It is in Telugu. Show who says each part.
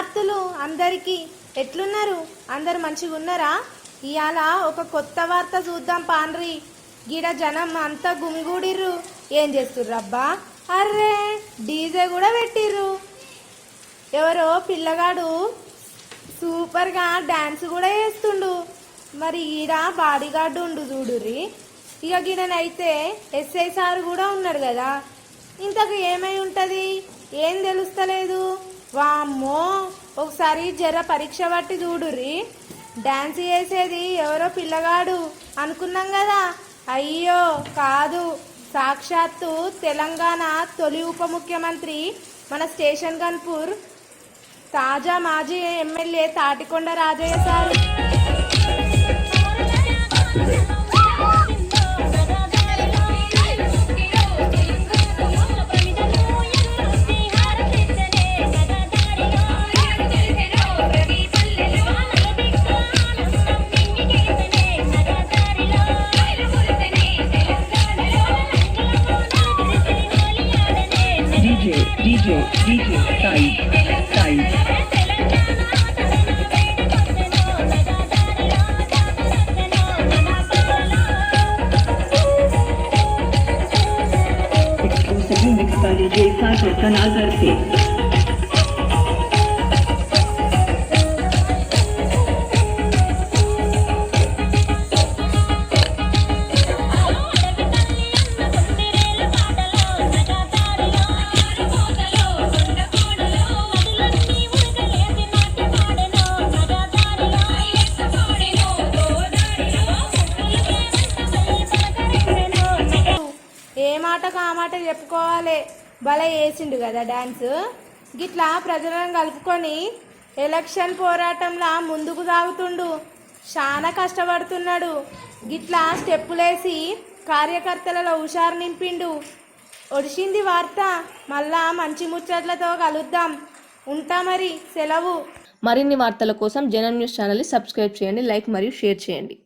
Speaker 1: శుభార్తులు అందరికీ. ఎట్లున్నారు? అందరు మంచిగా ఉన్నారా? ఇవాళ ఒక కొత్త వార్త చూద్దాం పాండ్రి. గిడ జనం అంతా గుమిగూడిర్రు. ఏం చేస్తుర్రు అబ్బా? అర్రే డీజే కూడా పెట్టిర్రు. ఎవరో పిల్లగాడు సూపర్గా డాన్స్ కూడా చేస్తుండు. మరి ఈడ బాడీగార్డు ఉండు చూడుర్రి. ఇక గిడనైతే ఎస్ఐ సార్ కూడా ఉన్నాడు కదా. ఇంతకు ఏమై ఉంటుంది? ఏం తెలుస్తలేదు. వామ్మో, ఒకసారి జర పరీక్ష పట్టి చూడుర్రి. డాన్స్ చేసేది ఎవరో పిల్లగాడు అనుకున్నాం కదా. అయ్యో కాదు, సాక్షాత్తు తెలంగాణ తొలి ఉప ముఖ్యమంత్రి మన స్టేషన్ గన్పూర్ తాజా మాజీ MLA Thatikonda Rajaiah sir.
Speaker 2: DJ Sai. Exclusively mixed by DJ Sai Kanalgar se.
Speaker 1: ఏ మాటకు ఆ మాట చెప్పుకోవాలి. భలే వేసిండు కదా డాన్స్. గిట్లా ప్రజలను కలుపుకొని ఎలక్షన్ పోరాటంలా ముందుకు సాగుతుండు. చాలా కష్టపడుతున్నాడు. గిట్లా స్టెప్పులేసి కార్యకర్తలలో హుషారు నింపిండు. ఒడిసింది వార్త. మళ్ళా మంచి ముచ్చట్లతో కలుద్దాం. ఉంటా మరి, సెలవు.
Speaker 3: మరిన్ని వార్తల కోసం జనం న్యూస్ ఛానల్ని సబ్స్క్రైబ్ చేయండి, లైక్ మరియు షేర్ చేయండి.